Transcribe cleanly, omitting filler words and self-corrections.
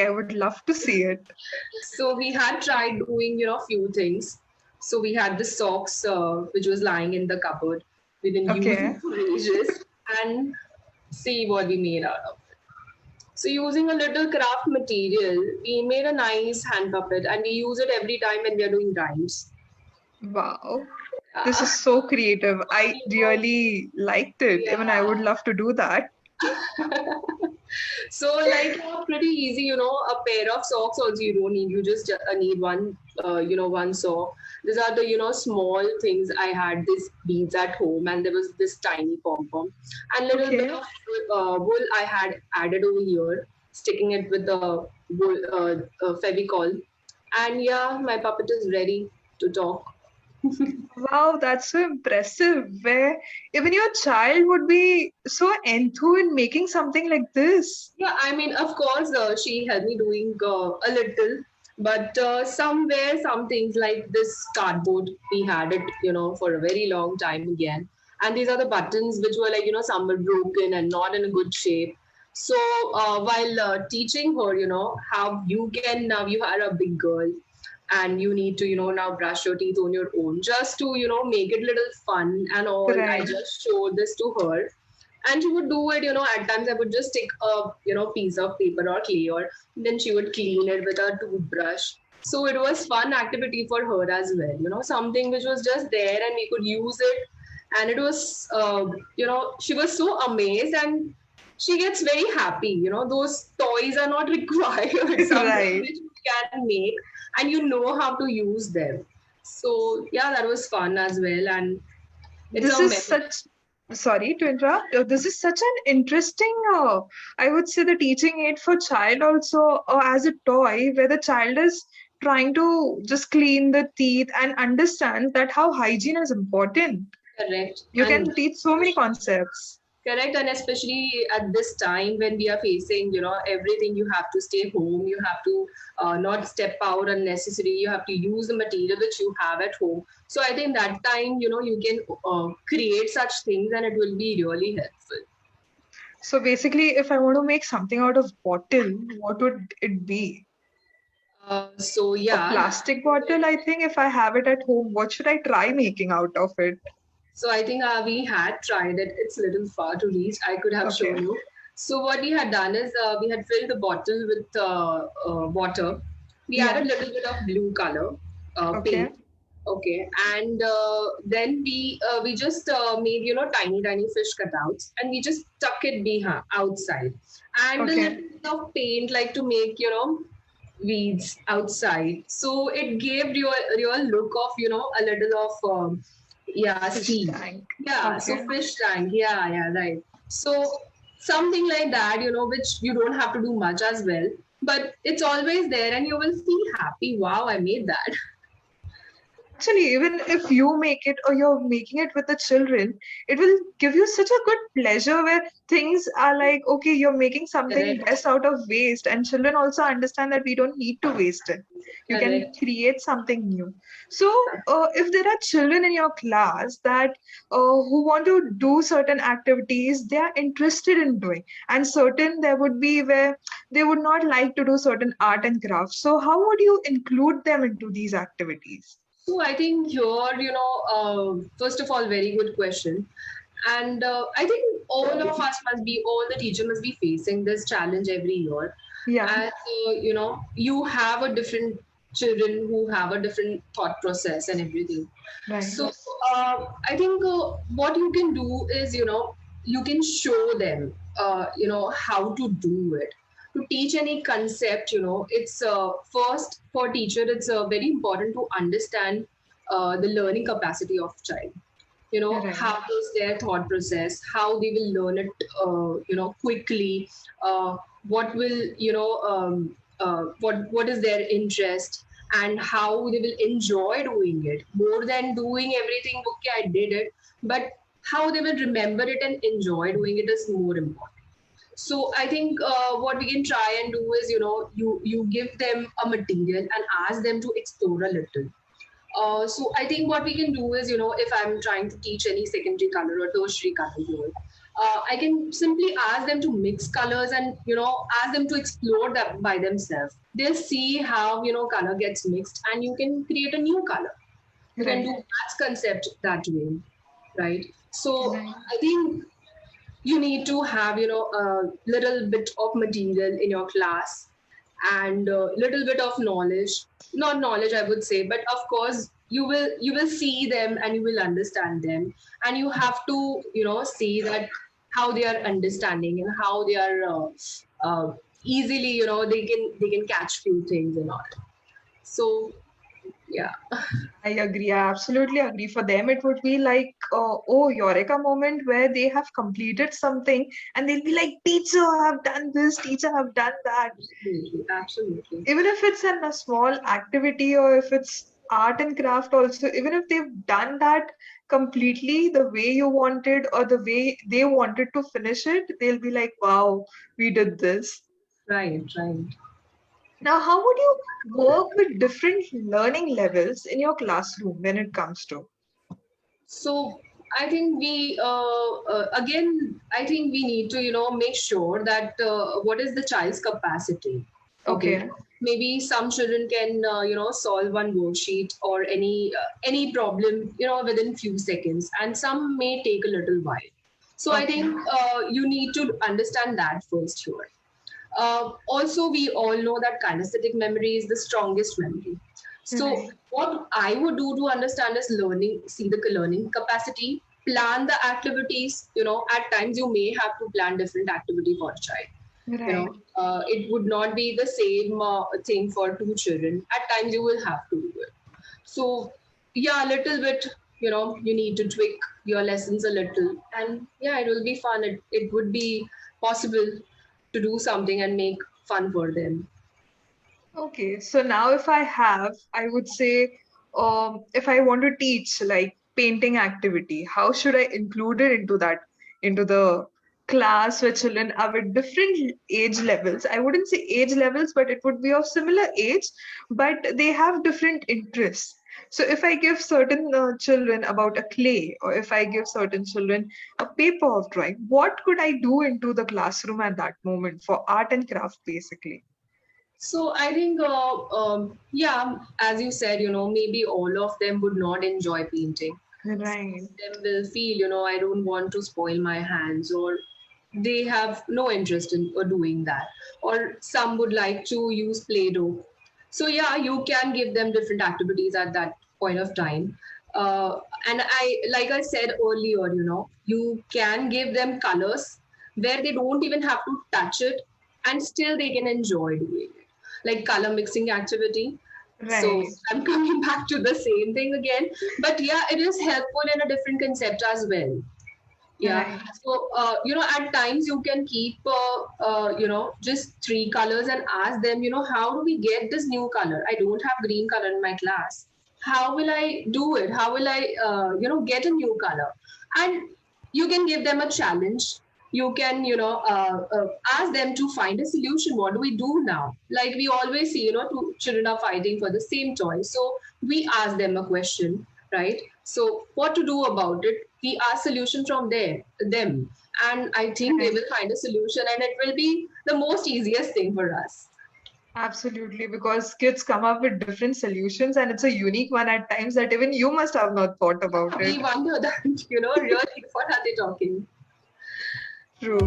Okay, I would love to see it. So we had tried doing, few things. So we had the socks, which was lying in the cupboard. We didn't use it Okay. for ages, and see what we made out of it. So using a little craft material, we made a nice hand puppet, and we use it every time when we are doing rhymes. Wow. This Uh, is so creative. I you know, really liked it. Even I would yeah. love to do that. So like pretty easy, a pair of socks also you don't need. You just need one, one sock. These are the small things. I had these beads at home, and there was this tiny pom pom, and little bit Okay. of wool I had added over here, sticking it with the wool Fevicol, and yeah, my puppet is ready to talk. Wow, that's so impressive. Where even your child would be so enthused in making something like this. Yeah, I mean, of course, she helped me doing a little, but somewhere, some things like this cardboard, we had it, for a very long time again. And these are the buttons which were like, some were broken and not in a good shape. So while teaching her, how you can now, you are a big girl and you need to, now brush your teeth on your own, just to, make it little fun and all. I Right. just showed this to her, and she would do it, at times I would just take a piece of paper or clay, or then she would clean it with a toothbrush. So it was fun activity for her as well, something which was just there and we could use it. And it was she was so amazed, and she gets very happy. Those toys are not required, something Right. which you can make and you know how to use them. So yeah, that was fun as well, and it's This a is memory. such, sorry to interrupt. This is such an interesting, I would say, the teaching aid for child also, as a toy, where the child is trying to just clean the teeth and understand that how hygiene is important. Correct. You And can teach so many concepts. correct, and especially at this time when we are facing, everything, you have to stay home, you have to not step out unnecessary, you have to use the material which you have at home. So I think that time, you can create such things, and it will be really helpful. So basically, if I want to make something out of bottle, what would it be? So A yeah, plastic bottle, I think if I have it at home, what should I try making out of it? so I think we had tried it. It's a little far to reach. I could have shown Okay. you. So what we had done is we had filled the bottle with water. We Yeah. added a little bit of blue color, Okay. paint. Okay, and then we just made tiny fish cutouts, and we just stuck it behind outside, and a Okay. little bit of paint like to make weeds outside. So it gave real look of a little of yeah, Fish sea. tank. Yeah, so Okay. fish tank. Yeah, yeah, right. So something like that, which you don't have to do much as well, but it's always there, and you will feel happy. Wow, I made that. Actually, even if you make it or you're making it with the children, it will give you such a good pleasure where things are like, okay, you're making something Correct, best out of waste, and children also understand that we don't need to waste it. You can correct. create something new. So, if there are children in your class that who want to do certain activities they are interested in doing, and certain there would be where they would not like to do certain art and crafts. So, how would you include them into these activities? So I think here, first of all, very good question. And I think all the teacher must be facing this challenge every year. Yeah, And, you have a different children who have a different thought process and everything. right. So I think what you can do is, you can show them, how to do it. To teach any concept, it's first for teacher, it's very important to understand the learning capacity of child. Right. How is their thought process, how they will learn it, quickly, what will, what is their interest, and how they will enjoy doing it more than doing everything. Okay, I did it, but how they will remember it and enjoy doing it is more important. So I think what we can try and do is, you give them a material and ask them to explore a little. So I think what we can do is, if I'm trying to teach any secondary color or tertiary color here, I can simply ask them to mix colors and ask them to explore that by themselves. They'll see how color gets mixed, and you can create a new color. You can do Right. maths concept that way, right? So Right. I think you need to have a little bit of material in your class and a little bit of knowledge, not knowledge I would say, but of course you will see them and you will understand them, and you have to see that how they are understanding and how they are easily they can catch few things and all. So yeah. I agree. I absolutely agree. For them, it would be like, oh, Eureka moment where they have completed something and they'll be like, teacher, I've done this, teacher, I've done that. Absolutely, absolutely. Even if it's a small activity or if it's art and craft, also, even if they've done that completely the way you wanted or the way they wanted to finish it, they'll be like, wow, we did this. Right, right. Now, how would you work with different learning levels in your classroom when it comes to? So I think I think we need to make sure that what is the child's capacity. Okay, Okay. maybe some children can solve one worksheet or any problem within few seconds, and some may take a little while. So I Okay. think you need to understand that first here. Also, we all know that kinesthetic memory is the strongest memory. So, Right. what I would do to understand is see the learning capacity, plan the activities. At times you may have to plan different activity for a child. Right. It would not be the same thing for two children. At times you will have to do it. So, yeah, a little bit, you need to tweak your lessons a little. And yeah, it will be fun. It would be possible to do something and make fun for them. Okay. So now if I have, I would say, if I want to teach like painting activity, how should I include it into that, into the class where children are with different age levels? I wouldn't say age levels, but it would be of similar age, but they have different interests. So if I give certain children about a clay, or if I give certain children a paper of drawing, what could I do into the classroom at that moment for art and craft, basically? So I think, yeah, as you said, maybe all of them would not enjoy painting. Some Right. of them will feel, I don't want to spoil my hands, or they have no interest in doing that. Or some would like to use Play-Doh. So yeah, you can give them different activities at that point of time. And like I said earlier, you can give them colors where they don't even have to touch it, and still they can enjoy doing it, like color mixing activity. So Right. I'm coming back to the same thing again, but yeah, it is helpful in a different concept as well. Yeah. Right. So at times you can keep just three colors and ask them, how do we get this new color? I don't have green color in my class. How will I do it? How will I get a new color? And you can give them a challenge. You can ask them to find a solution. What do we do now? Like we always see, two children are fighting for the same toy. So we ask them a question, right? So what to do about it? We ask solution from them, and I think they Right. will find a solution, and it will be the most easiest thing for us. Absolutely, because kids come up with different solutions and it's a unique one at times that even you must have not thought about We it. wonder that really what are they talking. True.